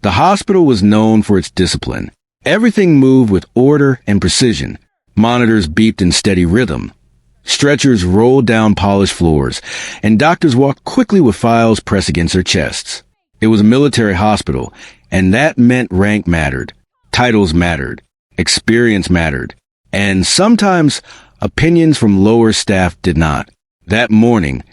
The hospital was known for its discipline. Everything moved with order and precision. Monitors beeped in steady rhythm. Stretchers rolled down polished floors, and doctors walked quickly with files pressed against their chests. It was a military hospital, and that meant rank mattered, titles mattered, experience mattered, and sometimes opinions from lower staff did not. That morning,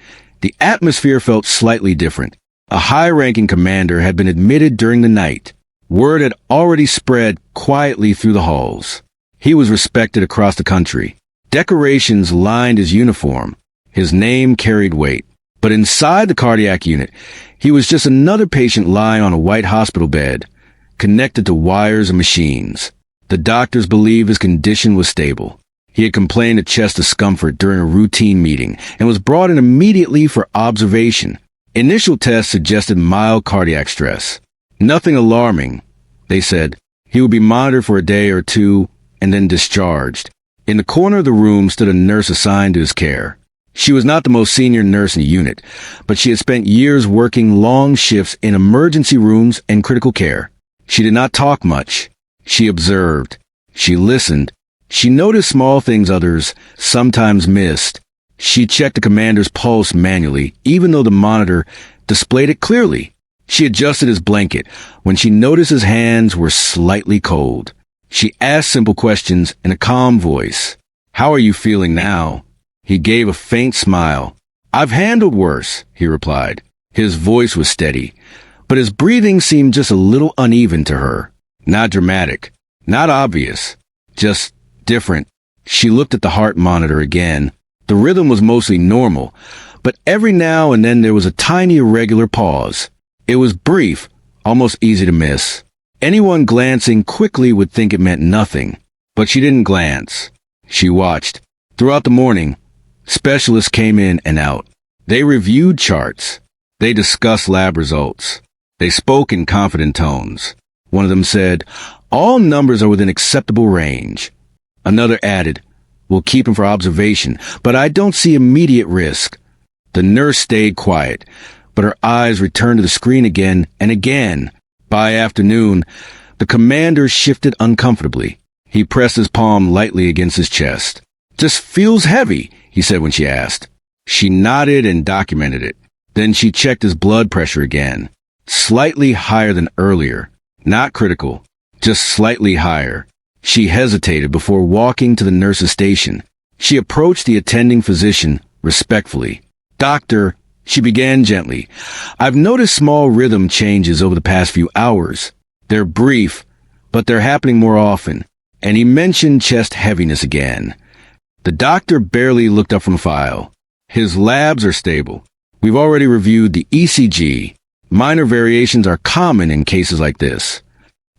the atmosphere felt slightly different. A high-ranking commander had been admitted during the night. Word had already spread quietly through the halls. He was respected across the country. Decorations lined his uniform. His name carried weight. But inside the cardiac unit, he was just another patient lying on a white hospital bed, connected to wires and machines. The doctors believed his condition was stable. He had complained of chest discomfort during a routine meeting and was brought in immediately for observation. Initial tests suggested mild cardiac stress. Nothing alarming, they said. He would be monitored for a day or two and then discharged. In the corner of the room stood a nurse assigned to his care. She was not the most senior nurse in the unit, but she had spent years working long shifts in emergency rooms and critical care. She did not talk much. She observed. She listened. She noticed small things others sometimes missed. She checked the commander's pulse manually, even though the monitor displayed it clearly. She adjusted his blanket when she noticed his hands were slightly cold. She asked simple questions in a calm voice. "How are you feeling now?" He gave a faint smile. "I've handled worse," he replied. His voice was steady, but his breathing seemed just a little uneven to her. Not dramatic, not obvious, just different. She looked at the heart monitor again. The rhythm was mostly normal, but every now and then there was a tiny irregular pause. It was brief, almost easy to miss. Anyone glancing quickly would think it meant nothing, but she didn't glance. She watched. Throughout the morning, specialists came in and out. They reviewed charts. They discussed lab results. They spoke in confident tones. One of them said, "All numbers are within acceptable range." Another added, "We'll keep him for observation, but I don't see immediate risk." The nurse stayed quiet, but her eyes returned to the screen again and again. By afternoon, the commander shifted uncomfortably. He pressed his palm lightly against his chest. "Just feels heavy," he said when she asked. She nodded and documented it. Then she checked his blood pressure again. Slightly higher than earlier. Not critical, just slightly higher. She hesitated before walking to the nurse's station. She approached the attending physician respectfully. "Doctor," she began gently, "I've noticed small rhythm changes over the past few hours. They're brief, but they're happening more often." And he mentioned chest heaviness again. The doctor barely looked up from a file. "His labs are stable. We've already reviewed the ECG. Minor variations are common in cases like this."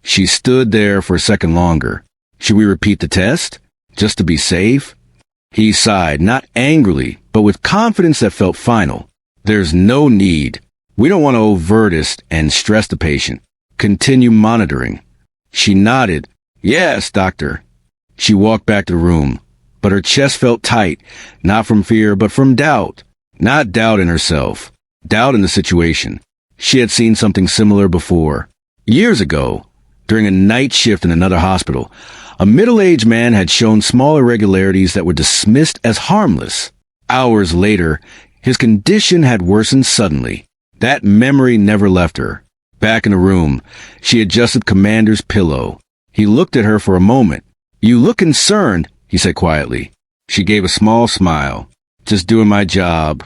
She stood there for a second longer. "Should we repeat the test? Just to be safe?" He sighed, not angrily, but with confidence that felt final. "There's no need. We don't want to overtest and stress the patient. Continue monitoring." She nodded. "Yes, doctor." She walked back to the room, but her chest felt tight, not from fear, but from doubt. Not doubt in herself, doubt in the situation. She had seen something similar before. Years ago, during a night shift in another hospital, a middle-aged man had shown small irregularities that were dismissed as harmless. Hours later, his condition had worsened suddenly. That memory never left her. Back in the room, she adjusted Commander's pillow. He looked at her for a moment. "You look concerned," he said quietly. She gave a small smile. "Just doing my job."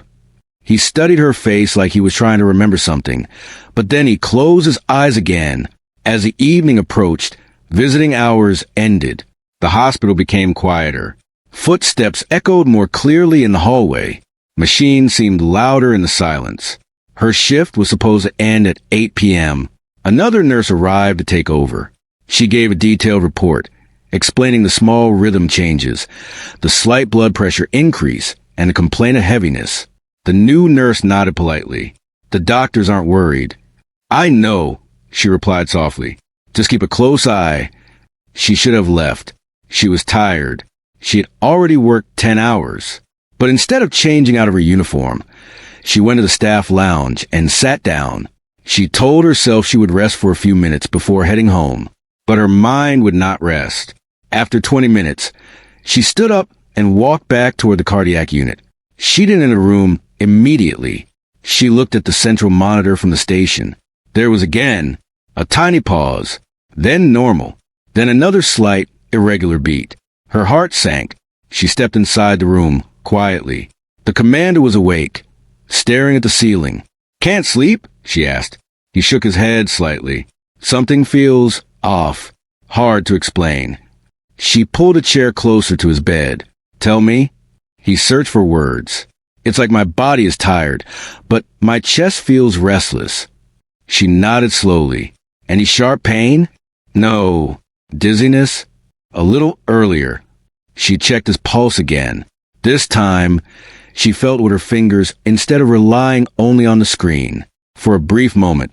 He studied her face like he was trying to remember something, but then he closed his eyes again. As the evening approached, visiting hours ended. The hospital became quieter. Footsteps echoed more clearly in the hallway. Machines seemed louder in the silence. Her shift was supposed to end at 8 p.m. Another nurse arrived to take over. She gave a detailed report, explaining the small rhythm changes, the slight blood pressure increase, and the complaint of heaviness. The new nurse nodded politely. "The doctors aren't worried." "I know," she replied softly. "Just keep a close eye." She should have left. She was tired. She had already worked 10 hours. But instead of changing out of her uniform, she went to the staff lounge and sat down. She told herself she would rest for a few minutes before heading home, but her mind would not rest. After 20 minutes, she stood up and walked back toward the cardiac unit. She didn't enter the room immediately. She looked at the central monitor from the station. There was again a tiny pause, then normal, then another slight, irregular beat. Her heart sank. She stepped inside the room, quietly. The commander was awake, staring at the ceiling. "Can't sleep?" she asked. He shook his head slightly. "Something feels off. Hard to explain." She pulled a chair closer to his bed. "Tell me?" He searched for words. "It's like my body is tired, but my chest feels restless." She nodded slowly. "Any sharp pain?" "No." "Dizziness?" "A little earlier." She checked his pulse again. This time, she felt with her fingers instead of relying only on the screen. For a brief moment,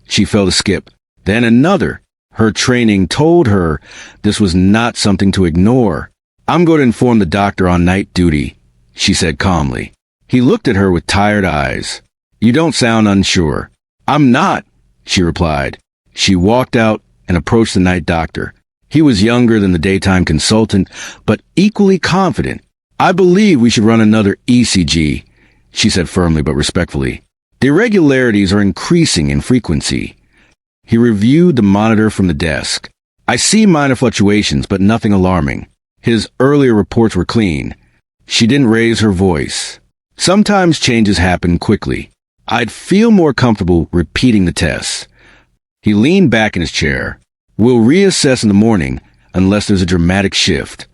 she felt a skip, then another. Her training told her this was not something to ignore. "I'm going to inform the doctor on night duty," she said calmly. He looked at her with tired eyes. "You don't sound unsure." "I'm not," she replied. She walked out and approached the night doctor. He was younger than the daytime consultant, but equally confident. "I believe we should run another ECG," she said firmly but respectfully. "The irregularities are increasing in frequency." He reviewed the monitor from the desk. "I see minor fluctuations, but nothing alarming." His earlier reports were clean. She didn't raise her voice. "Sometimes changes happen quickly. I'd feel more comfortable repeating the tests." He leaned back in his chair. "We'll reassess in the morning unless there's a dramatic shift."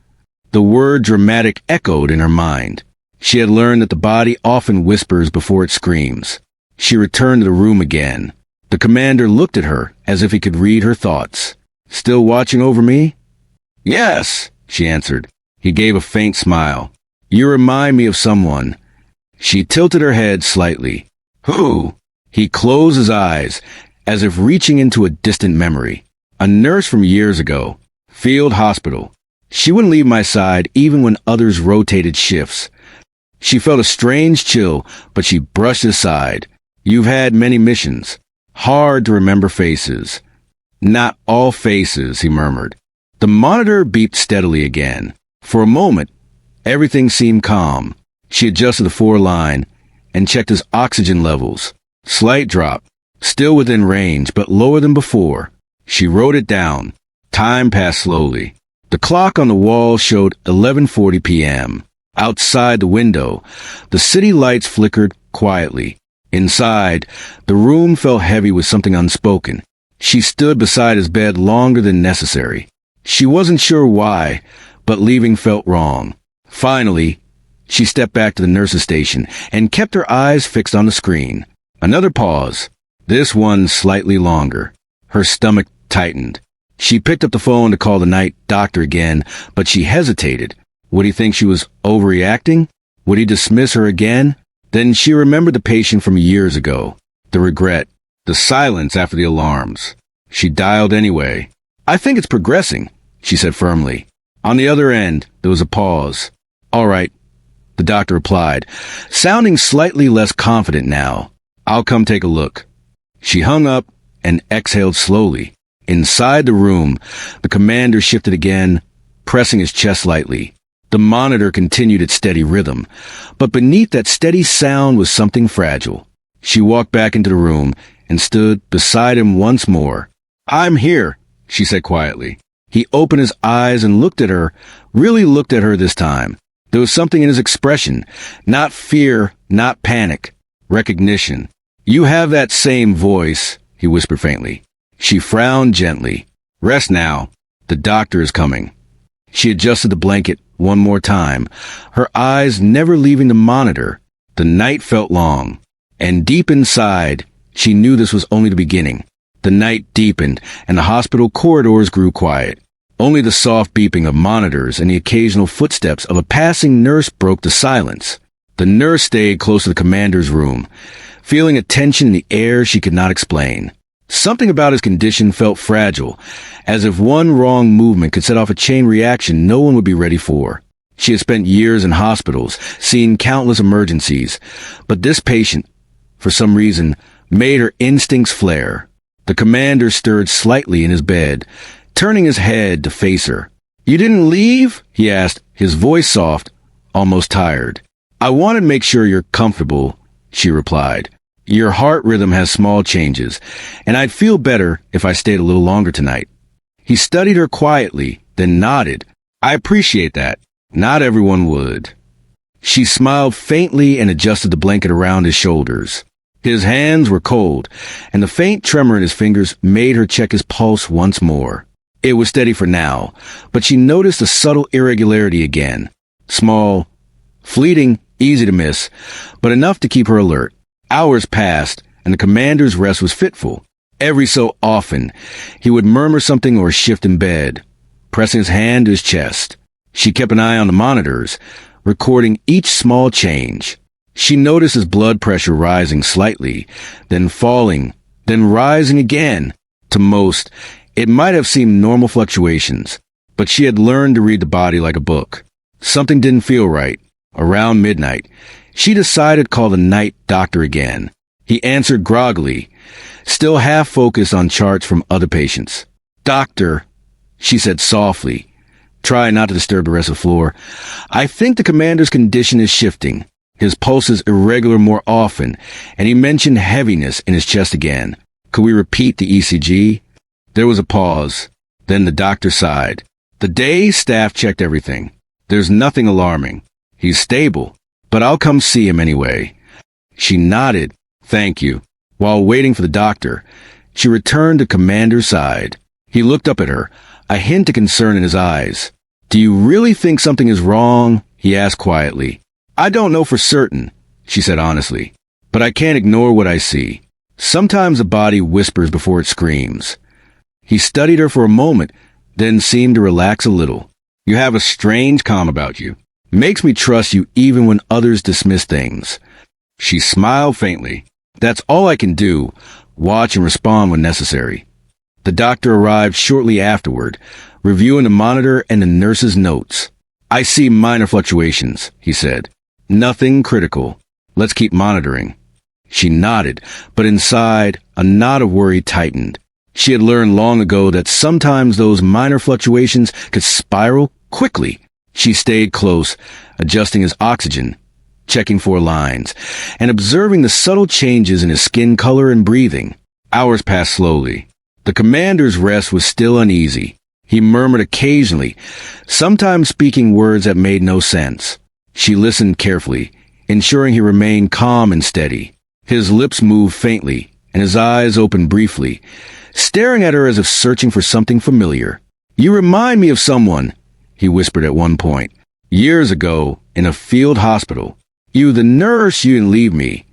The word dramatic echoed in her mind. She had learned that the body often whispers before it screams. She returned to the room again. The commander looked at her as if he could read her thoughts. "Still watching over me?" "Yes," she answered. He gave a faint smile. "You remind me of someone." She tilted her head slightly. "Who?" He closed his eyes, as if reaching into a distant memory. "A nurse from years ago. Field hospital. She wouldn't leave my side even when others rotated shifts." She felt a strange chill, but she brushed it aside. "You've had many missions. Hard to remember faces." "Not all faces," he murmured. The monitor beeped steadily again. For a moment, everything seemed calm. She adjusted the 4-line and checked his oxygen levels. Slight drop. Still within range, but lower than before. She wrote it down. Time passed slowly. The clock on the wall showed 11:40 p.m. Outside the window, the city lights flickered quietly. Inside, the room felt heavy with something unspoken. She stood beside his bed longer than necessary. She wasn't sure why, but leaving felt wrong. Finally, she stepped back to the nurse's station and kept her eyes fixed on the screen. Another pause. This one slightly longer. Her stomach tightened. She picked up the phone to call the night doctor again, but she hesitated. Would he think she was overreacting? Would he dismiss her again? Then she remembered the patient from years ago. The regret. The silence after the alarms. She dialed anyway. "I think it's progressing," she said firmly. On the other end, there was a pause. "All right," the doctor replied, sounding slightly less confident now. "I'll come take a look." She hung up and exhaled slowly. Inside the room, the commander shifted again, pressing his chest lightly. The monitor continued its steady rhythm, but beneath that steady sound was something fragile. She walked back into the room and stood beside him once more. "I'm here," she said quietly. He opened his eyes and looked at her, really looked at her this time. There was something in his expression, not fear, not panic, recognition. "You have that same voice," he whispered faintly. She frowned gently. "Rest now. The doctor is coming." She adjusted the blanket one more time, her eyes never leaving the monitor. The night felt long, and deep inside, she knew this was only the beginning. The night deepened, and the hospital corridors grew quiet. Only the soft beeping of monitors and the occasional footsteps of a passing nurse broke the silence. The nurse stayed close to the commander's room, feeling a tension in the air she could not explain. Something about his condition felt fragile, as if one wrong movement could set off a chain reaction no one would be ready for. She had spent years in hospitals, seen countless emergencies, but this patient, for some reason, made her instincts flare. The commander stirred slightly in his bed, turning his head to face her. "You didn't leave?" he asked, his voice soft, almost tired. "I wanted to make sure you're comfortable," she replied. "Your heart rhythm has small changes, and I'd feel better if I stayed a little longer tonight." He studied her quietly, then nodded. "I appreciate that. Not everyone would." She smiled faintly and adjusted the blanket around his shoulders. His hands were cold, and the faint tremor in his fingers made her check his pulse once more. It was steady for now, but she noticed a subtle irregularity again. Small, fleeting, easy to miss, but enough to keep her alert. Hours passed, and the commander's rest was fitful. Every so often, he would murmur something or shift in bed, pressing his hand to his chest. She kept an eye on the monitors, recording each small change. She noticed his blood pressure rising slightly, then falling, then rising again. To most, it might have seemed normal fluctuations, but she had learned to read the body like a book. Something didn't feel right. Around midnight, she decided to call the night doctor again. He answered groggily, still half focused on charts from other patients. "Doctor," she said softly, trying not to disturb the rest of the floor, "I think the commander's condition is shifting. His pulse is irregular more often, and he mentioned heaviness in his chest again. Could we repeat the ECG?" There was a pause. Then the doctor sighed. "The day staff checked everything. There's nothing alarming. He's stable, but I'll come see him anyway." She nodded. "Thank you." While waiting for the doctor, she returned to Commander's side. He looked up at her, a hint of concern in his eyes. "Do you really think something is wrong?" he asked quietly. "I don't know for certain," she said honestly, "but I can't ignore what I see. Sometimes the body whispers before it screams." He studied her for a moment, then seemed to relax a little. "You have a strange calm about you. Makes me trust you even when others dismiss things." She smiled faintly. "That's all I can do, watch and respond when necessary." The doctor arrived shortly afterward, reviewing the monitor and the nurse's notes. "I see minor fluctuations," he said. "Nothing critical. Let's keep monitoring." She nodded, but inside, a knot of worry tightened. She had learned long ago that sometimes those minor fluctuations could spiral quickly. She stayed close, adjusting his oxygen, checking for lines, and observing the subtle changes in his skin color and breathing. Hours passed slowly. The commander's rest was still uneasy. He murmured occasionally, sometimes speaking words that made no sense. She listened carefully, ensuring he remained calm and steady. His lips moved faintly, and his eyes opened briefly, staring at her as if searching for something familiar. "You remind me of someone," he whispered at one point. "Years ago, in a field hospital. You, the nurse, you didn't leave me."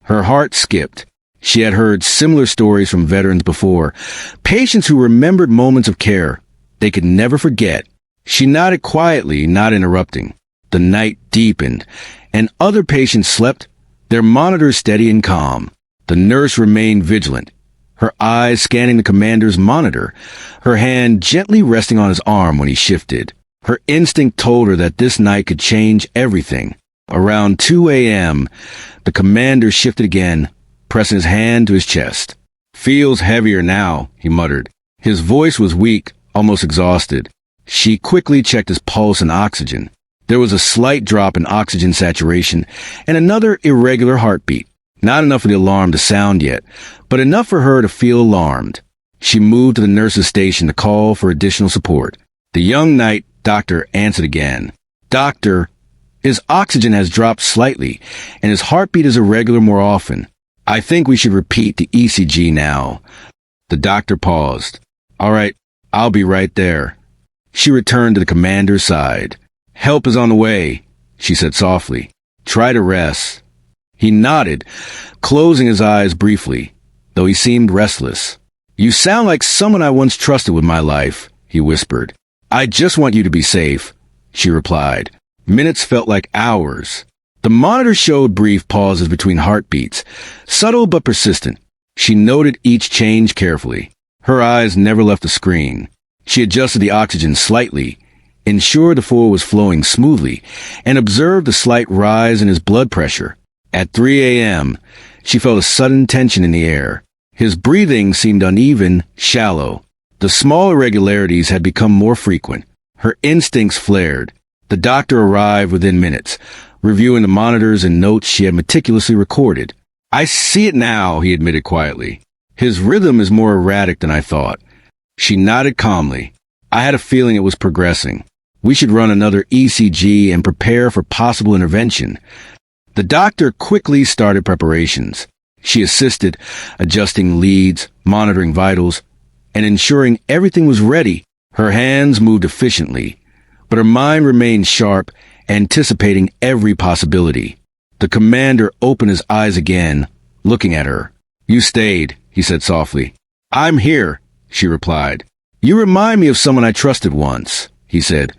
Her heart skipped. She had heard similar stories from veterans before, patients who remembered moments of care they could never forget. She nodded quietly, not interrupting. The night deepened, and other patients slept, their monitors steady and calm. The nurse remained vigilant, her eyes scanning the commander's monitor, her hand gently resting on his arm when he shifted. Her instinct told her that this night could change everything. Around 2 a.m., the commander shifted again, pressing his hand to his chest. "Feels heavier now," he muttered. His voice was weak, almost exhausted. She quickly checked his pulse and oxygen. There was a slight drop in oxygen saturation and another irregular heartbeat. Not enough for the alarm to sound yet, but enough for her to feel alarmed. She moved to the nurse's station to call for additional support. The young night doctor answered again. "Doctor, his oxygen has dropped slightly, and his heartbeat is irregular more often. I think we should repeat the ECG now." The doctor paused. "All right, I'll be right there." She returned to the commander's side. "Help is on the way," she said softly. "Try to rest." He nodded, closing his eyes briefly, though he seemed restless. "You sound like someone I once trusted with my life," he whispered. "I just want you to be safe," she replied. Minutes felt like hours. The monitor showed brief pauses between heartbeats, subtle but persistent. She noted each change carefully. Her eyes never left the screen. She adjusted the oxygen slightly, ensured the fluid was flowing smoothly, and observed the slight rise in his blood pressure. At 3 a.m., She felt a sudden tension in the air. His breathing seemed uneven, shallow. The small irregularities had become more frequent. Her instincts flared. The doctor arrived within minutes, reviewing the monitors and notes she had meticulously recorded. "I see it now," he admitted quietly. "His rhythm is more erratic than I thought." She nodded calmly. "I had a feeling it was progressing. We should run another ECG and prepare for possible intervention." The doctor quickly started preparations. She assisted, adjusting leads, monitoring vitals, and ensuring everything was ready. Her hands moved efficiently, but her mind remained sharp, anticipating every possibility. The commander opened his eyes again, looking at her. "You stayed," he said softly. "I'm here," she replied. "You remind me of someone I trusted once," he said,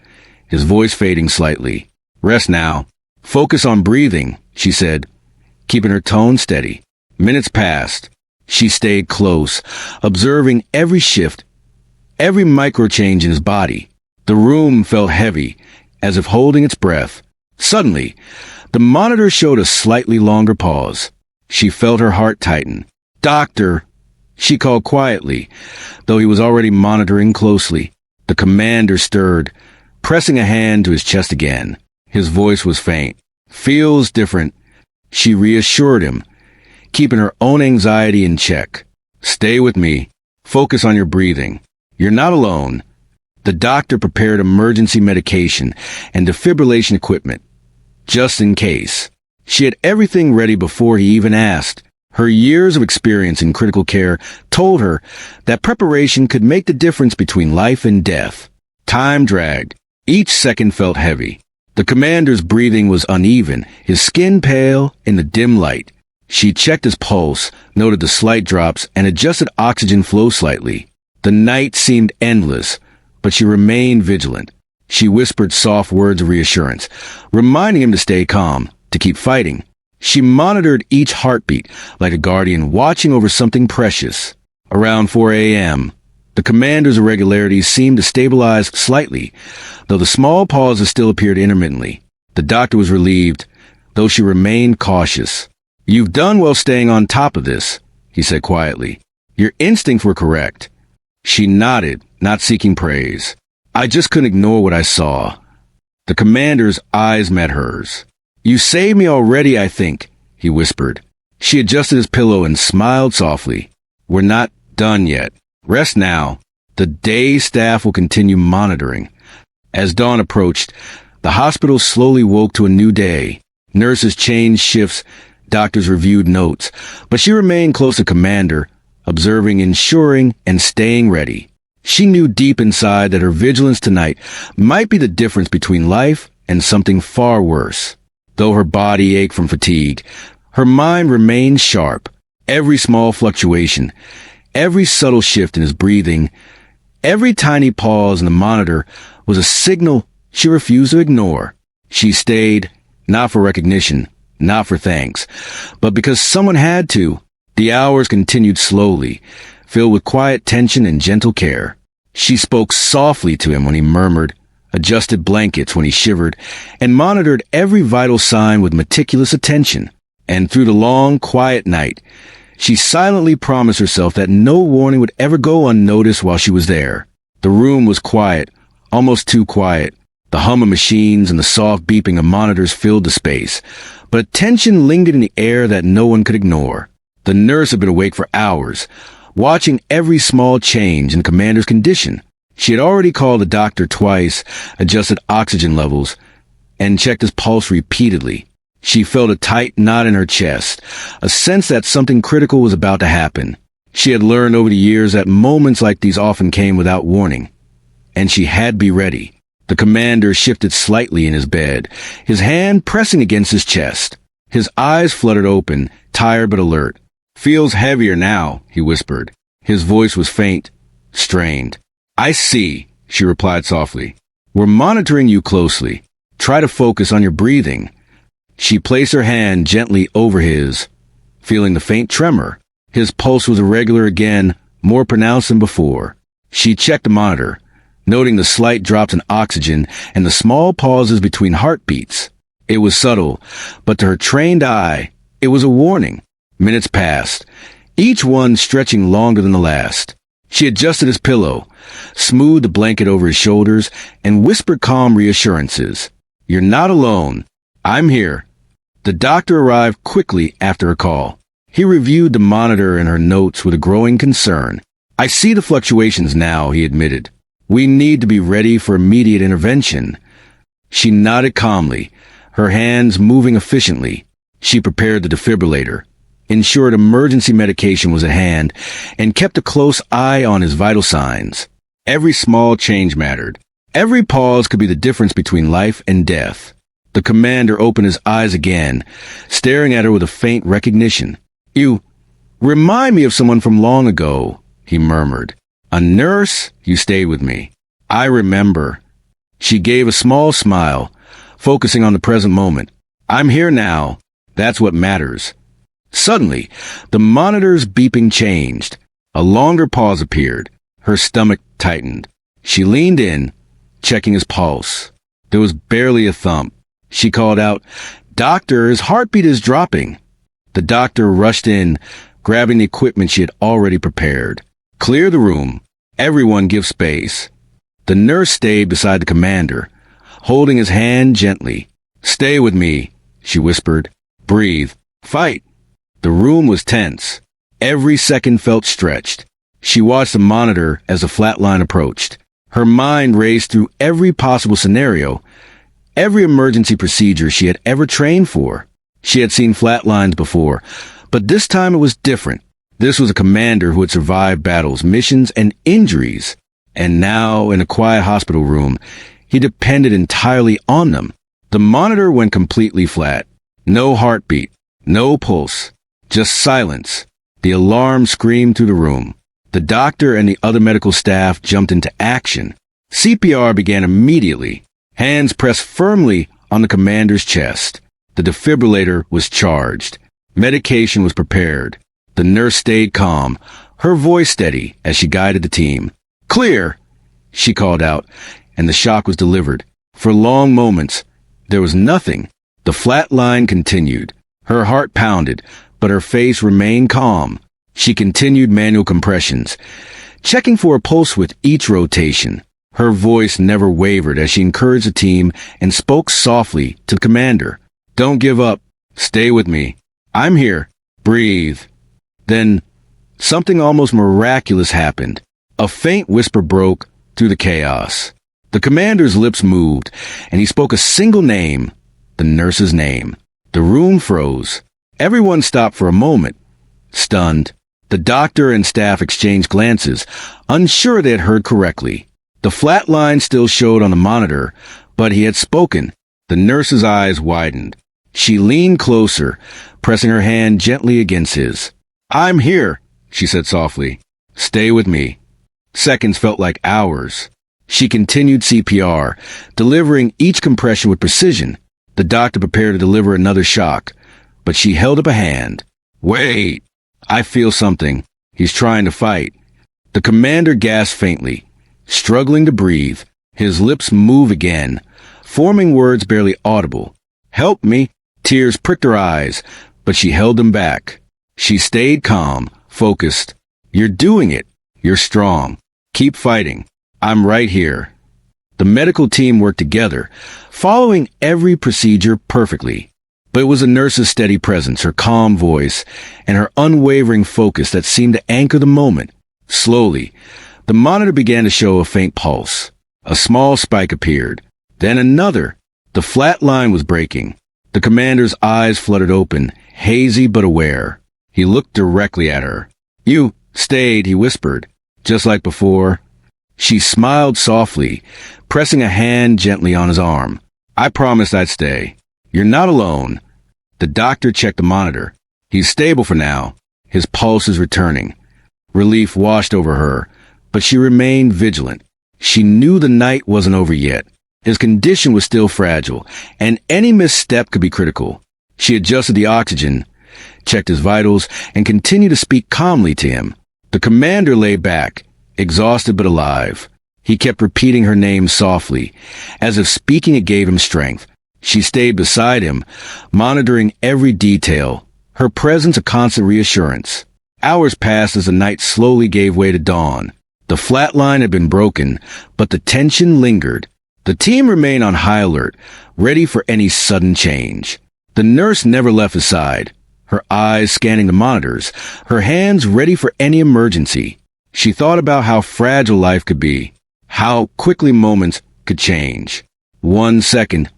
his voice fading slightly. "Rest now. Focus on breathing," she said, keeping her tone steady. Minutes passed. She stayed close, observing every shift, every micro-change in his body. The room felt heavy, as if holding its breath. Suddenly, the monitor showed a slightly longer pause. She felt her heart tighten. "Doctor," she called quietly, though he was already monitoring closely. The commander stirred, pressing a hand to his chest again. His voice was faint. "Feels different," she reassured him, keeping her own anxiety in check. "Stay with me. Focus on your breathing. You're not alone." The doctor prepared emergency medication and defibrillation equipment, just in case. She had everything ready before he even asked. Her years of experience in critical care told her that preparation could make the difference between life and death. Time dragged. Each second felt heavy. The commander's breathing was uneven, his skin pale in the dim light. She checked his pulse, noted the slight drops, and adjusted oxygen flow slightly. The night seemed endless, but she remained vigilant. She whispered soft words of reassurance, reminding him to stay calm, to keep fighting. She monitored each heartbeat, like a guardian watching over something precious. Around 4 a.m., the commander's irregularities seemed to stabilize slightly, though the small pauses still appeared intermittently. The doctor was relieved, though she remained cautious. "You've done well staying on top of this," he said quietly. "Your instincts were correct." She nodded, not seeking praise. "I just couldn't ignore what I saw." The commander's eyes met hers. "You saved me already, I think," he whispered. She adjusted his pillow and smiled softly. "We're not done yet. Rest now. The day staff will continue monitoring." As dawn approached, the hospital slowly woke to a new day. Nurses changed shifts, doctors reviewed notes, but she remained close to Commander, observing, ensuring, and staying ready. She knew deep inside that her vigilance tonight might be the difference between life and something far worse. Though her body ached from fatigue, her mind remained sharp. Every small fluctuation, every subtle shift in his breathing, every tiny pause in the monitor was a signal she refused to ignore. She stayed, not for recognition, not for thanks, but because someone had to. The hours continued slowly, filled with quiet tension and gentle care. She spoke softly to him when he murmured, adjusted blankets when he shivered, and monitored every vital sign with meticulous attention. And through the long, quiet night, she silently promised herself that no warning would ever go unnoticed while she was there. The room was quiet, almost too quiet. The hum of machines and the soft beeping of monitors filled the space, but tension lingered in the air that no one could ignore. The nurse had been awake for hours, watching every small change in the commander's condition. She had already called the doctor twice, adjusted oxygen levels, and checked his pulse repeatedly. She felt a tight knot in her chest, a sense that something critical was about to happen. She had learned over the years that moments like these often came without warning, and she had to be ready. The commander shifted slightly in his bed, his hand pressing against his chest. His eyes fluttered open, tired but alert. "Feels heavier now," he whispered. His voice was faint, strained. "I see," she replied softly. "We're monitoring you closely. Try to focus on your breathing." She placed her hand gently over his, feeling the faint tremor. His pulse was irregular again, more pronounced than before. She checked the monitor, noting the slight drops in oxygen and the small pauses between heartbeats. It was subtle, but to her trained eye, it was a warning. Minutes passed, each one stretching longer than the last. She adjusted his pillow, smoothed the blanket over his shoulders, and whispered calm reassurances. "You're not alone. I'm here." The doctor arrived quickly after her call. He reviewed the monitor and her notes with a growing concern. "I see the fluctuations now," he admitted. "We need to be ready for immediate intervention." She nodded calmly, her hands moving efficiently. She prepared the defibrillator, ensured emergency medication was at hand, and kept a close eye on his vital signs. Every small change mattered. Every pause could be the difference between life and death. The commander opened his eyes again, staring at her with a faint recognition. "You remind me of someone from long ago," he murmured. "A nurse? You stayed with me." "I remember." She gave a small smile, focusing on the present moment. "I'm here now. That's what matters." Suddenly, the monitor's beeping changed. A longer pause appeared. Her stomach tightened. She leaned in, checking his pulse. There was barely a thump. She called out, "Doctor, his heartbeat is dropping." The doctor rushed in, grabbing the equipment she had already prepared. "Clear the room. Everyone give space." The nurse stayed beside the commander, holding his hand gently. "Stay with me," she whispered. "Breathe. Fight." The room was tense. Every second felt stretched. She watched the monitor as the flatline approached. Her mind raced through every possible scenario, every emergency procedure she had ever trained for. She had seen flatlines before, but this time it was different. This was a commander who had survived battles, missions, and injuries. And now, in a quiet hospital room, he depended entirely on them. The monitor went completely flat. No heartbeat, no pulse, just silence. The alarm screamed through the room. The doctor and the other medical staff jumped into action. CPR began immediately. Hands pressed firmly on the commander's chest. The defibrillator was charged. Medication was prepared. The nurse stayed calm, her voice steady as she guided the team. "Clear," she called out, and the shock was delivered. For long moments, there was nothing. The flat line continued. Her heart pounded, but her face remained calm. She continued manual compressions, checking for a pulse with each rotation. Her voice never wavered as she encouraged the team and spoke softly to the commander. "Don't give up. Stay with me. I'm here. Breathe." Then, something almost miraculous happened. A faint whisper broke through the chaos. The commander's lips moved, and he spoke a single name, the nurse's name. The room froze. Everyone stopped for a moment, stunned. The doctor and staff exchanged glances, unsure they had heard correctly. The flat line still showed on the monitor, but he had spoken. The nurse's eyes widened. She leaned closer, pressing her hand gently against his. "I'm here," she said softly. "Stay with me." Seconds felt like hours. She continued CPR, delivering each compression with precision. The doctor prepared to deliver another shock, but she held up a hand. "Wait, I feel something. He's trying to fight." The commander gasped faintly, struggling to breathe. His lips move again, forming words barely audible. "Help me." Tears pricked her eyes, but she held them back. She stayed calm, focused. "You're doing it. You're strong. Keep fighting. I'm right here." The medical team worked together, following every procedure perfectly. But it was the nurse's steady presence, her calm voice, and her unwavering focus that seemed to anchor the moment. Slowly, the monitor began to show a faint pulse. A small spike appeared. Then another. The flat line was breaking. The commander's eyes fluttered open, hazy but aware. He looked directly at her. "You stayed," he whispered, "just like before." She smiled softly, pressing a hand gently on his arm. "I promised I'd stay. You're not alone." The doctor checked the monitor. "He's stable for now. His pulse is returning." Relief washed over her, but she remained vigilant. She knew the night wasn't over yet. His condition was still fragile, and any misstep could be critical. She adjusted the oxygen, checked his vitals, and continued to speak calmly to him. The commander lay back, exhausted but alive. He kept repeating her name softly, as if speaking it gave him strength. She stayed beside him, monitoring every detail, her presence a constant reassurance. Hours passed as the night slowly gave way to dawn. The flatline had been broken, but the tension lingered. The team remained on high alert, ready for any sudden change. The nurse never left his side, her eyes scanning the monitors, her hands ready for any emergency. She thought about how fragile life could be, how quickly moments could change. 1 second,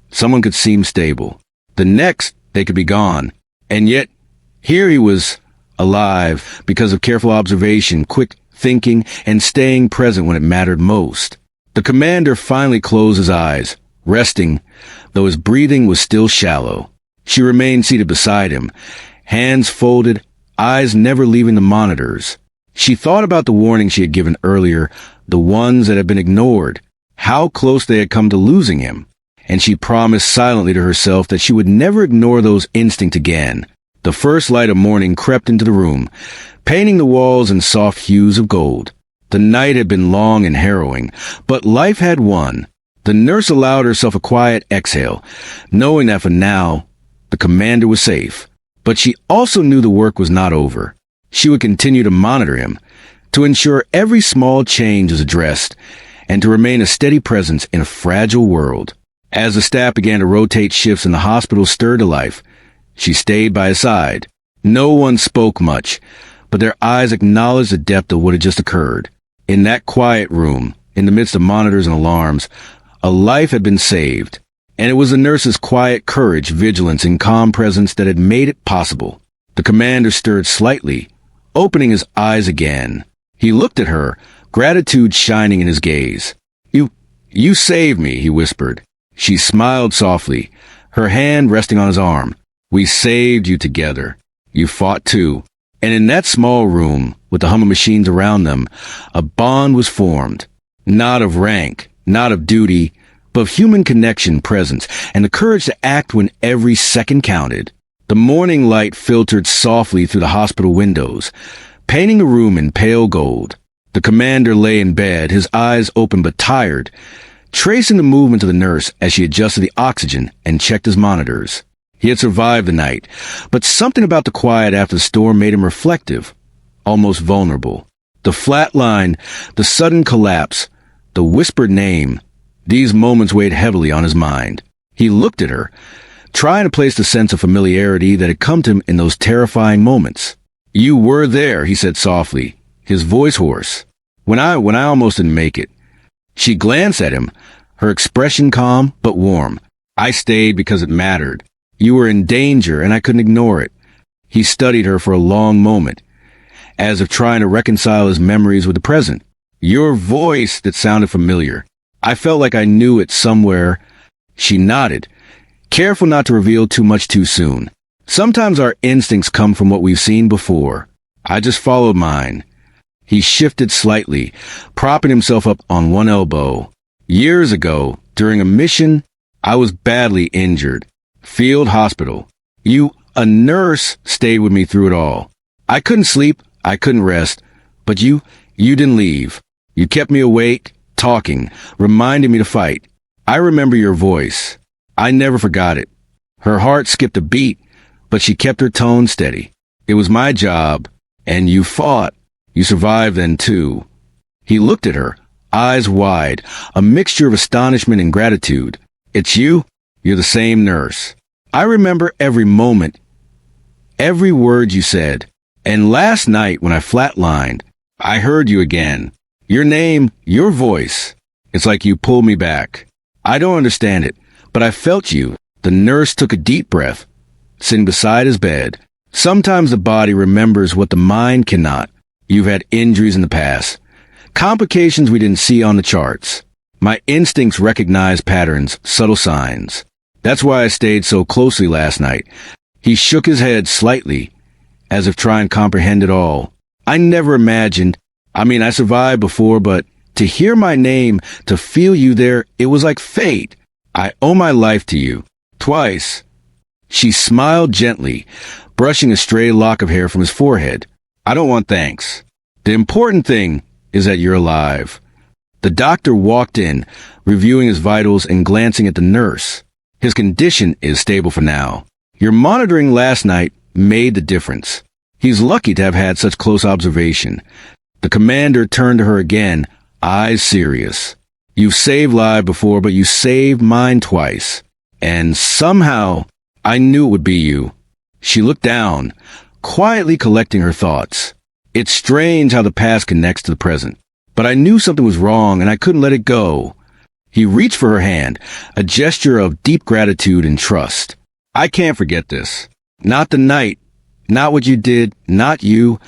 someone could seem stable. The next, they could be gone. And yet, here he was, alive, because of careful observation, quick thinking, and staying present when it mattered most. The commander finally closed his eyes, resting, though his breathing was still shallow. She remained seated beside him, hands folded, eyes never leaving the monitors. She thought about the warnings she had given earlier, the ones that had been ignored, how close they had come to losing him, and she promised silently to herself that she would never ignore those instincts again. The first light of morning crept into the room, painting the walls in soft hues of gold. The night had been long and harrowing, but life had won. The nurse allowed herself a quiet exhale, knowing that for now, the commander was safe. But she also knew the work was not over. She would continue to monitor him, to ensure every small change was addressed, and to remain a steady presence in a fragile world. As the staff began to rotate shifts and the hospital stirred to life, she stayed by his side. No one spoke much, but their eyes acknowledged the depth of what had just occurred. In that quiet room, in the midst of monitors and alarms, a life had been saved, and it was the nurse's quiet courage, vigilance, and calm presence that had made it possible. The commander stirred slightly, opening his eyes again. He looked at her, gratitude shining in his gaze. You saved me," he whispered. She smiled softly, her hand resting on his arm. "We saved you together. You fought too." And in that small room, with the hum of machines around them, a bond was formed. Not of rank, not of duty, but of human connection, presence, and the courage to act when every second counted. The morning light filtered softly through the hospital windows, painting the room in pale gold. The commander lay in bed, his eyes open but tired, tracing the movement of the nurse as she adjusted the oxygen and checked his monitors. He had survived the night, but something about the quiet after the storm made him reflective, almost vulnerable. The flat line, the sudden collapse, the whispered name, these moments weighed heavily on his mind. He looked at her, trying to place the sense of familiarity that had come to him in those terrifying moments. "You were there," he said softly, his voice hoarse, when I almost didn't make it." She glanced at him, her expression calm but warm. "I stayed because it mattered. You were in danger, and I couldn't ignore it." He studied her for a long moment, as if trying to reconcile his memories with the present. "Your voice," that sounded familiar. "I felt like I knew it somewhere." She nodded, careful not to reveal too much too soon. "Sometimes our instincts come from what we've seen before. I just followed mine." He shifted slightly, propping himself up on one elbow. "Years ago, during a mission, I was badly injured. Field hospital. A nurse, stayed with me through it all. I couldn't sleep, I couldn't rest, but you didn't leave. You kept me awake, talking, reminding me to fight. I remember your voice. I never forgot it." Her heart skipped a beat, but she kept her tone steady. "It was my job, and you fought. You survived then, too." He looked at her, eyes wide, a mixture of astonishment and gratitude. "It's you? You're the same nurse. I remember every moment, every word you said. And last night when I flatlined, I heard you again. Your name, your voice. It's like you pulled me back. I don't understand it, but I felt you." The nurse took a deep breath, sitting beside his bed. "Sometimes the body remembers what the mind cannot. You've had injuries in the past, complications we didn't see on the charts. My instincts recognize patterns, subtle signs. That's why I stayed so closely last night." He shook his head slightly, as if trying to comprehend it all. "I never imagined. I survived before, but to hear my name, to feel you there, it was like fate. I owe my life to you. Twice." She smiled gently, brushing a stray lock of hair from his forehead. "I don't want thanks. The important thing is that you're alive." The doctor walked in, reviewing his vitals and glancing at the nurse. "His condition is stable for now. Your monitoring last night made the difference. He's lucky to have had such close observation. The commander turned to her again, eyes serious. You've saved lives before, but you saved mine twice. And somehow, I knew it would be you. She looked down, quietly collecting her thoughts. It's strange how the past connects to the present. But I knew something was wrong, and I couldn't let it go. He reached for her hand, a gesture of deep gratitude and trust. I can't forget this. Not the night, not what you did, not you.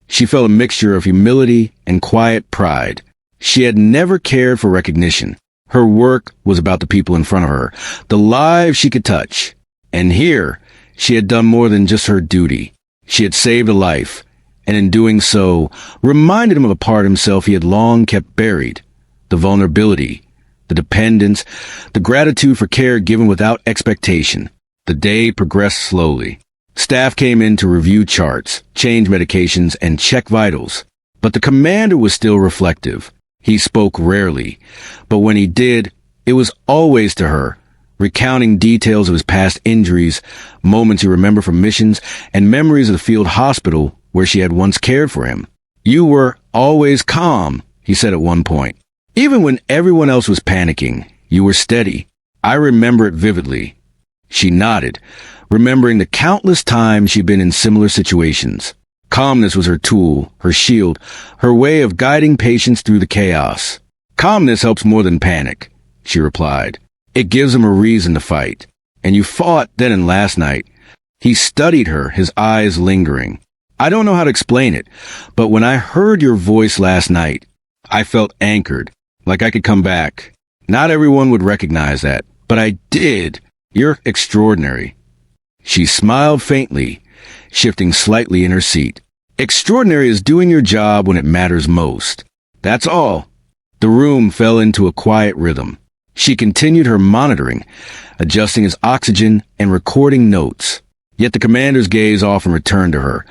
She felt a mixture of humility and quiet pride. She had never cared for recognition. Her work was about the people in front of her, the lives she could touch. And here, she had done more than just her duty. She had saved a life, and in doing so, reminded him of a part of himself he had long kept buried. The vulnerability, the dependence, the gratitude for care given without expectation. The day progressed slowly. Staff came in to review charts, change medications, and check vitals. But the commander was still reflective. He spoke rarely, but when he did, it was always to her, recounting details of his past injuries, moments he remembered from missions, and memories of the field hospital where she had once cared for him. You were always calm, he said at one point. Even when everyone else was panicking, you were steady. I remember it vividly. She nodded, remembering the countless times she'd been in similar situations. Calmness was her tool, her shield, her way of guiding patients through the chaos. Calmness helps more than panic, she replied. It gives them a reason to fight. And you fought then and last night. He studied her, his eyes lingering. I don't know how to explain it, but when I heard your voice last night, I felt anchored, like I could come back. Not everyone would recognize that, but I did. You're extraordinary. She smiled faintly, shifting slightly in her seat. Extraordinary is doing your job when it matters most. That's all. The room fell into a quiet rhythm. She continued her monitoring, adjusting his oxygen and recording notes. Yet the commander's gaze often returned to her,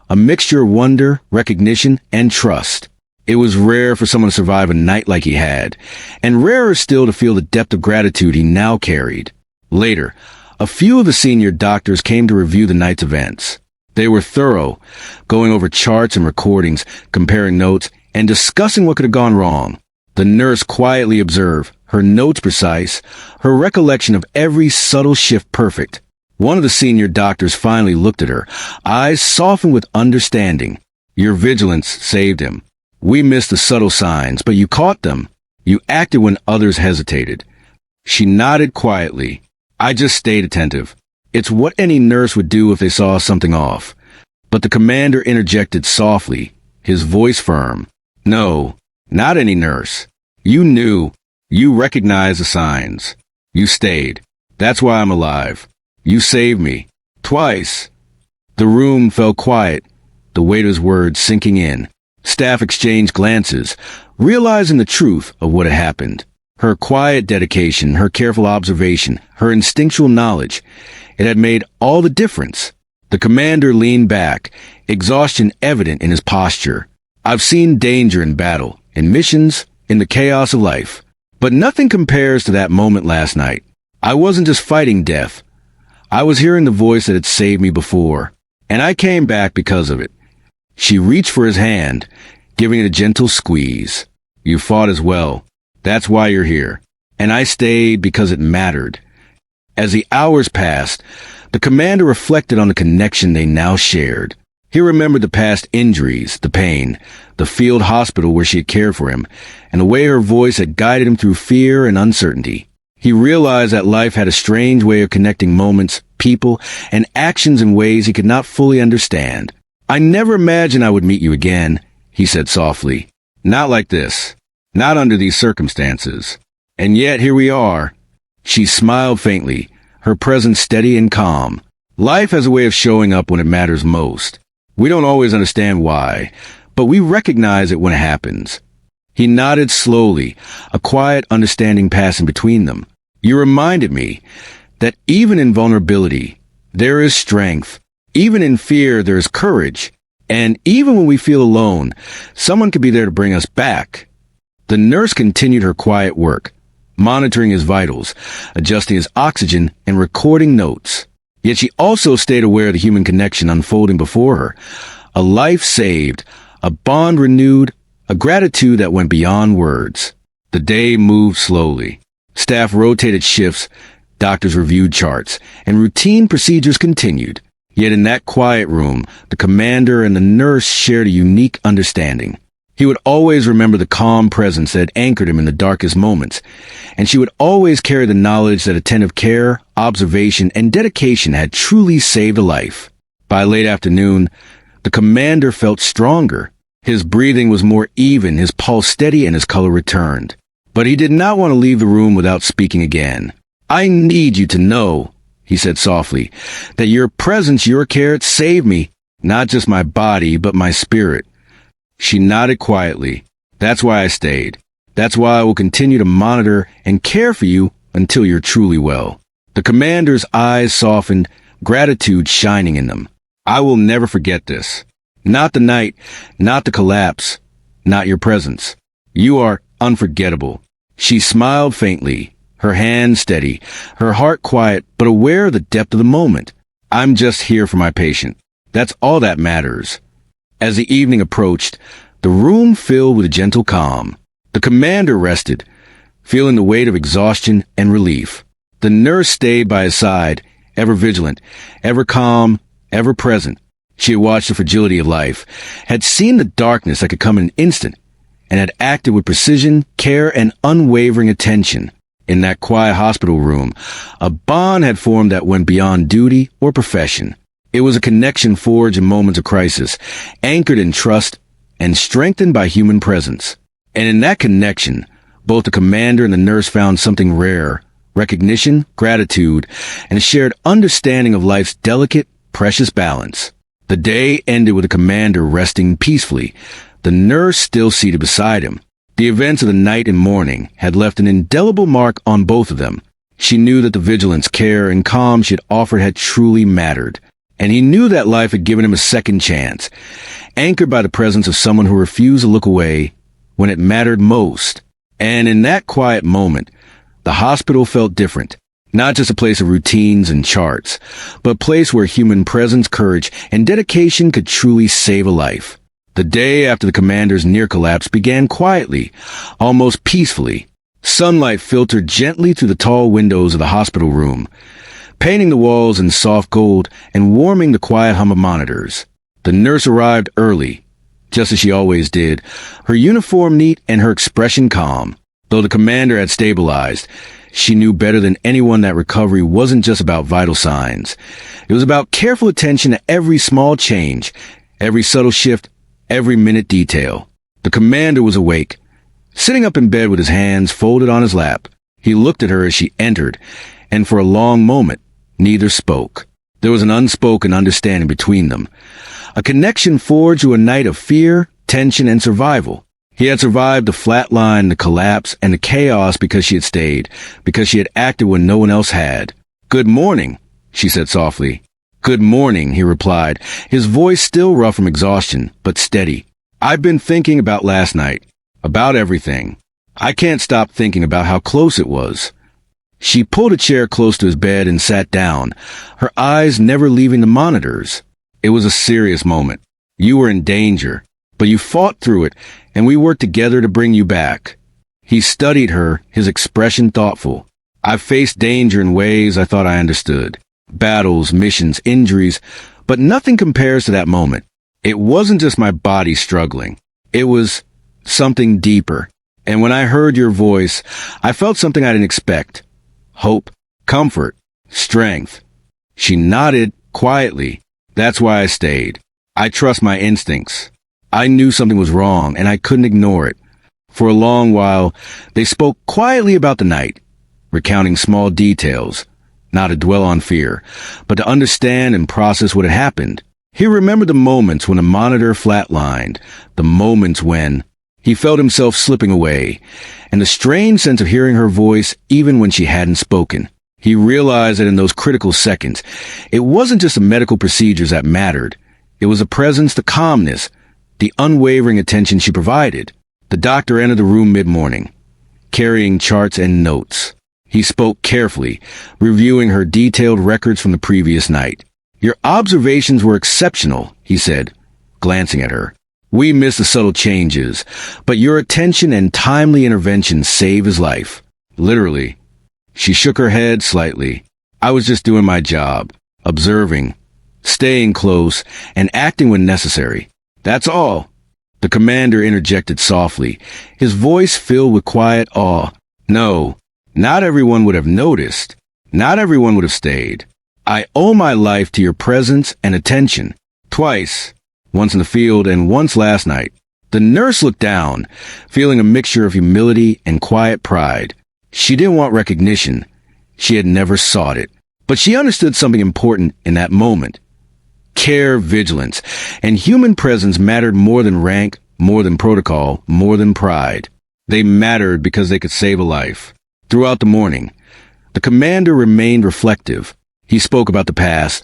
a mixture of wonder, recognition, and trust. It was rare for someone to survive a night like he had, and rarer still to feel the depth of gratitude he now carried. Later, a few of the senior doctors came to review the night's events. They were thorough, going over charts and recordings, comparing notes, and discussing what could have gone wrong. The nurse quietly observed, her notes precise, her recollection of every subtle shift perfect. One of the senior doctors finally looked at her, eyes softened with understanding. Your vigilance saved him. We missed the subtle signs, but you caught them. You acted when others hesitated. She nodded quietly. I just stayed attentive. It's what any nurse would do if they saw something off. But the commander interjected softly, his voice firm. No, not any nurse. You knew. You recognized the signs. You stayed. That's why I'm alive. You saved me. Twice. The room fell quiet, the weight of his words sinking in. Staff exchanged glances, realizing the truth of what had happened. Her quiet dedication, her careful observation, her instinctual knowledge, it had made all the difference. The commander leaned back, exhaustion evident in his posture. I've seen danger in battle, in missions, in the chaos of life. But nothing compares to that moment last night. I wasn't just fighting death. I was hearing the voice that had saved me before, and I came back because of it. She reached for his hand, giving it a gentle squeeze. You fought as well. That's why you're here. And I stayed because it mattered. As the hours passed, the commander reflected on the connection they now shared. He remembered the past injuries, the pain, the field hospital where she had cared for him, and the way her voice had guided him through fear and uncertainty. He realized that life had a strange way of connecting moments, people, and actions in ways he could not fully understand. I never imagined I would meet you again, he said softly. Not like this. Not under these circumstances. And yet here we are. She smiled faintly, her presence steady and calm. Life has a way of showing up when it matters most. We don't always understand why, but we recognize it when it happens. He nodded slowly, a quiet understanding passing between them. You reminded me that even in vulnerability, there is strength. Even in fear, there is courage. And even when we feel alone, someone could be there to bring us back. The nurse continued her quiet work, monitoring his vitals, adjusting his oxygen, and recording notes. Yet she also stayed aware of the human connection unfolding before her. A life saved, a bond renewed, a gratitude that went beyond words. The day moved slowly. Staff rotated shifts, doctors reviewed charts, and routine procedures continued. Yet in that quiet room, the commander and the nurse shared a unique understanding. He would always remember the calm presence that had anchored him in the darkest moments, and she would always carry the knowledge that attentive care, observation, and dedication had truly saved a life. By late afternoon, the commander felt stronger. His breathing was more even, his pulse steady, and his color returned. But he did not want to leave the room without speaking again. "I need you to know," he said softly, "that your presence, your care, it saved me, not just my body, but my spirit." She nodded quietly. "That's why I stayed. That's why I will continue to monitor and care for you until you're truly well." The commander's eyes softened, gratitude shining in them. "I will never forget this. Not the night, not the collapse, not your presence. You are unforgettable." She smiled faintly, her hand steady, her heart quiet but aware of the depth of the moment. "I'm just here for my patient. That's all that matters." As the evening approached, the room filled with a gentle calm. The commander rested, feeling the weight of exhaustion and relief. The nurse stayed by his side, ever vigilant, ever calm, ever present. She had watched the fragility of life, had seen the darkness that could come in an instant, and had acted with precision, care, and unwavering attention. In that quiet hospital room, a bond had formed that went beyond duty or profession. It was a connection forged in moments of crisis, anchored in trust, and strengthened by human presence. And in that connection, both the commander and the nurse found something rare: recognition, gratitude, and a shared understanding of life's delicate, precious balance. The day ended with the commander resting peacefully, the nurse still seated beside him. The events of the night and morning had left an indelible mark on both of them. She knew that the vigilance, care, and calm she had offered had truly mattered. And he knew that life had given him a second chance, anchored by the presence of someone who refused to look away when it mattered most. And in that quiet moment, the hospital felt different. Not just a place of routines and charts, but a place where human presence, courage, and dedication could truly save a life. The day after the commander's near collapse began quietly, almost peacefully. Sunlight filtered gently through the tall windows of the hospital room, painting the walls in soft gold and warming the quiet hum of monitors. The nurse arrived early, just as she always did, her uniform neat and her expression calm. Though the commander had stabilized, she knew better than anyone that recovery wasn't just about vital signs. It was about careful attention to every small change, every subtle shift, every minute detail. The commander was awake, sitting up in bed with his hands folded on his lap. He looked at her as she entered, and for a long moment, neither spoke. There was an unspoken understanding between them, a connection forged through a night of fear, tension, and survival. He had survived the flatline, the collapse, and the chaos because she had stayed, because she had acted when no one else had. "Good morning," she said softly. "Good morning," he replied, his voice still rough from exhaustion, but steady. "I've been thinking about last night, about everything. I can't stop thinking about how close it was." She pulled a chair close to his bed and sat down, her eyes never leaving the monitors. "It was a serious moment. You were in danger, but you fought through it, and we worked together to bring you back." He studied her, his expression thoughtful. "I've faced danger in ways I thought I understood. Battles, missions, injuries, but nothing compares to that moment. It wasn't just my body struggling. It was something deeper. And when I heard your voice, I felt something I didn't expect. Hope, comfort, strength." She nodded quietly. "That's why I stayed. I trust my instincts. I knew something was wrong, and I couldn't ignore it." For a long while, they spoke quietly about the night, recounting small details, not to dwell on fear, but to understand and process what had happened. He remembered the moments when the monitor flatlined, the moments when he felt himself slipping away, and the strange sense of hearing her voice even when she hadn't spoken. He realized that in those critical seconds, it wasn't just the medical procedures that mattered. It was the presence, the calmness, the unwavering attention she provided. The doctor entered the room mid-morning, carrying charts and notes. He spoke carefully, reviewing her detailed records from the previous night. "Your observations were exceptional," he said, glancing at her. "We miss the subtle changes, but your attention and timely intervention save his life." Literally. She shook her head slightly. "I was just doing my job, observing, staying close, and acting when necessary. That's all." The commander interjected softly, his voice filled with quiet awe. "No, not everyone would have noticed. Not everyone would have stayed. I owe my life to your presence and attention. Twice. Once in the field and once last night." The nurse looked down, feeling a mixture of humility and quiet pride. She didn't want recognition. She had never sought it. But she understood something important in that moment. Care, vigilance, and human presence mattered more than rank, more than protocol, more than pride. They mattered because they could save a life. Throughout the morning, the commander remained reflective. He spoke about the past,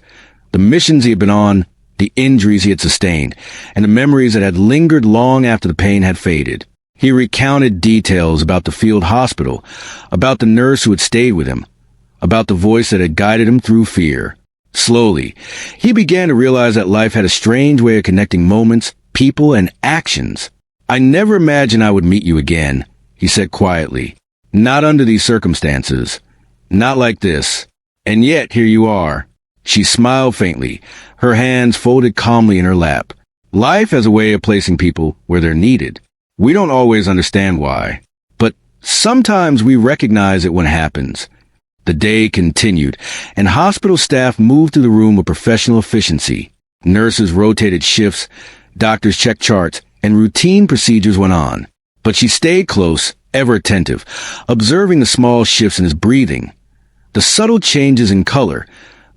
the missions he had been on, the injuries he had sustained, and the memories that had lingered long after the pain had faded. He recounted details about the field hospital, about the nurse who had stayed with him, about the voice that had guided him through fear. Slowly, he began to realize that life had a strange way of connecting moments, people, and actions. "I never imagined I would meet you again," he said quietly. "Not under these circumstances. Not like this. And yet here you are." She smiled faintly, her hands folded calmly in her lap. Life has a way of placing people where they're needed. We don't always understand why, but sometimes we recognize it when it happens. The day continued, and hospital staff moved through the room with professional efficiency. Nurses rotated shifts, doctors checked charts, and routine procedures went on. But she stayed close, ever attentive, observing the small shifts in his breathing, the subtle changes in color,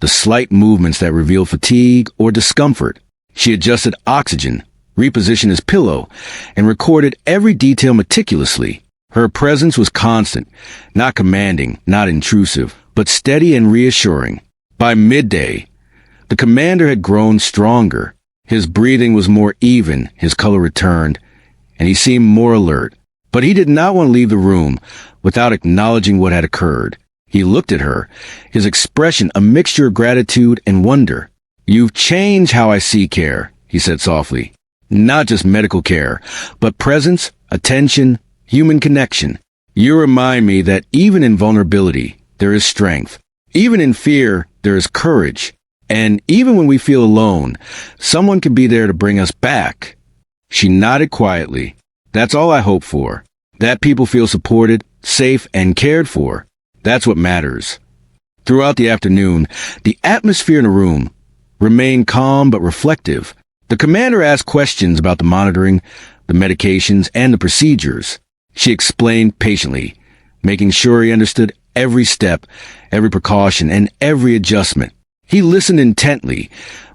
the slight movements that revealed fatigue or discomfort. She adjusted oxygen, repositioned his pillow, and recorded every detail meticulously. Her presence was constant, not commanding, not intrusive, but steady and reassuring. By midday, the commander had grown stronger. His breathing was more even, his color returned, and he seemed more alert. But he did not want to leave the room without acknowledging what had occurred. He looked at her, his expression a mixture of gratitude and wonder. "You've changed how I see care," he said softly. "Not just medical care, but presence, attention, human connection. You remind me that even in vulnerability, there is strength. Even in fear, there is courage. And even when we feel alone, someone can be there to bring us back." She nodded quietly. "That's all I hope for. That people feel supported, safe, and cared for. That's what matters." Throughout the afternoon, the atmosphere in the room remained calm but reflective. The commander asked questions about the monitoring, the medications, and the procedures. She explained patiently, making sure he understood every step, every precaution, and every adjustment. He listened intently,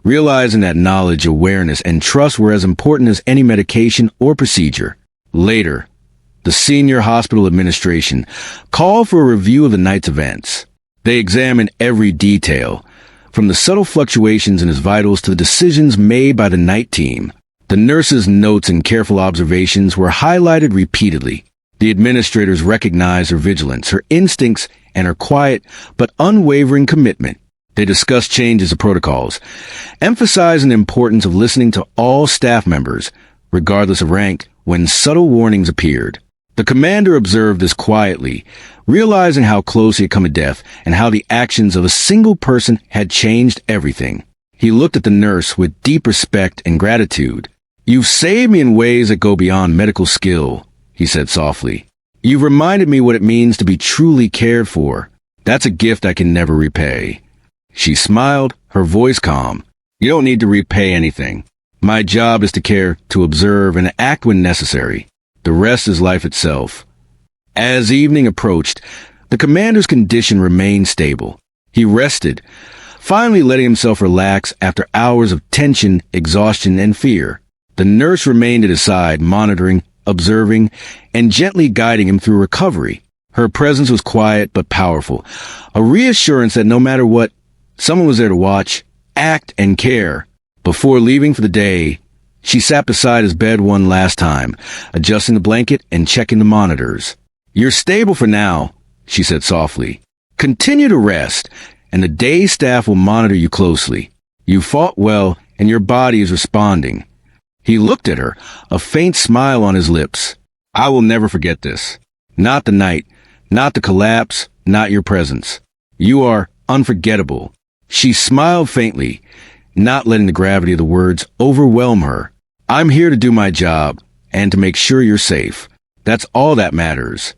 realizing that knowledge, awareness, and trust were as important as any medication or procedure. Later, the senior hospital administration called for a review of the night's events. They examined every detail, from the subtle fluctuations in his vitals to the decisions made by the night team. The nurse's notes and careful observations were highlighted repeatedly. The administrators recognized her vigilance, her instincts, and her quiet but unwavering commitment. They discussed changes to protocols, emphasizing the importance of listening to all staff members, regardless of rank, when subtle warnings appeared. The commander observed this quietly, realizing how close he had come to death and how the actions of a single person had changed everything. He looked at the nurse with deep respect and gratitude. "You've saved me in ways that go beyond medical skill," he said softly. "You've reminded me what it means to be truly cared for. That's a gift I can never repay." She smiled, her voice calm. "You don't need to repay anything. My job is to care, to observe, and act when necessary. The rest is life itself." As evening approached, the commander's condition remained stable. He rested, finally letting himself relax after hours of tension, exhaustion, and fear. The nurse remained at his side, monitoring, observing, and gently guiding him through recovery. Her presence was quiet but powerful, a reassurance that no matter what, someone was there to watch, act, and care. Before leaving for the day, she sat beside his bed one last time, adjusting the blanket and checking the monitors. "You're stable for now, she said softly. Continue to rest, and the day staff will monitor you closely. You fought well, and your body is responding. He looked at her, a faint smile on his lips. I will never forget this. Not the night, not the collapse, not your presence. You are unforgettable. She smiled faintly, not letting the gravity of the words overwhelm her. I'm here to do my job, and to make sure you're safe. That's all that matters.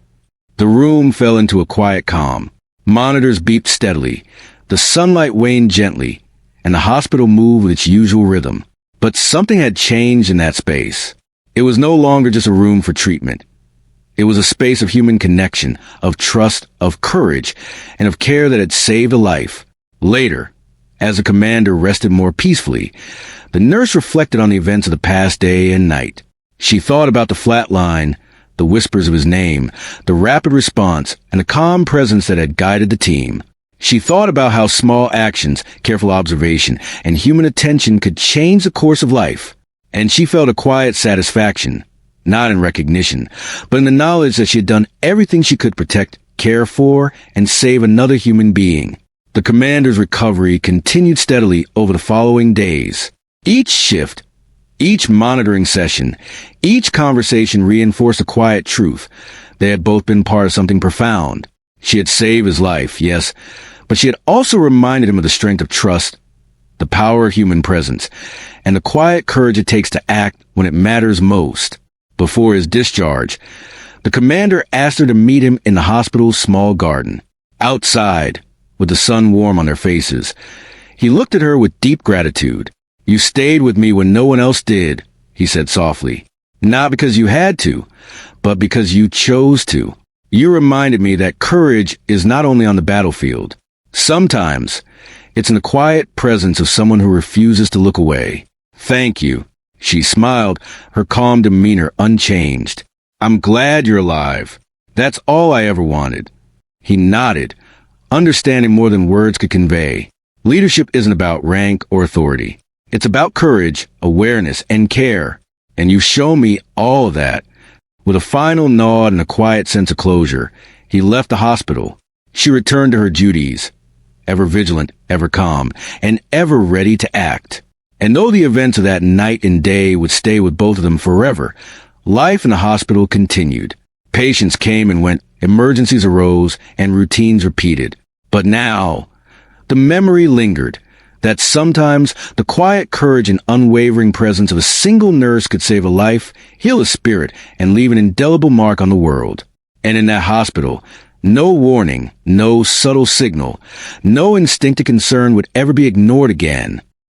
The room fell into a quiet calm. Monitors beeped steadily. The sunlight waned gently, and the hospital moved with its usual rhythm. But something had changed in that space. It was no longer just a room for treatment. It was a space of human connection, of trust, of courage, and of care that had saved a life. Later, as the commander rested more peacefully, the nurse reflected on the events of the past day and night. She thought about the flatline, the whispers of his name, the rapid response, and the calm presence that had guided the team. She thought about how small actions, careful observation, and human attention could change the course of life. And she felt a quiet satisfaction, not in recognition, but in the knowledge that she had done everything she could protect, care for, and save another human being. The commander's recovery continued steadily over the following days. Each shift, each monitoring session, each conversation reinforced a quiet truth. They had both been part of something profound. She had saved his life, yes, but she had also reminded him of the strength of trust, the power of human presence, and the quiet courage it takes to act when it matters most. Before his discharge, the commander asked her to meet him in the hospital's small garden. Outside, with the sun warm on their faces, he looked at her with deep gratitude. You stayed with me when no one else did, he said softly. Not because you had to, but because you chose to. You reminded me that courage is not only on the battlefield. Sometimes, it's in the quiet presence of someone who refuses to look away. Thank you. She smiled, her calm demeanor unchanged. I'm glad you're alive. That's all I ever wanted. He nodded, understanding more than words could convey. Leadership isn't about rank or authority. It's about courage, awareness, and care. And you show me all of that. With a final nod and a quiet sense of closure, he left the hospital. She returned to her duties, ever vigilant, ever calm, and ever ready to act. And though the events of that night and day would stay with both of them forever, life in the hospital continued. Patients came and went, emergencies arose, and routines repeated. But now, the memory lingered, that sometimes the quiet courage and unwavering presence of a single nurse could save a life, heal a spirit, and leave an indelible mark on the world. And in that hospital, no warning, no subtle signal, no instinctive concern would ever be ignored again.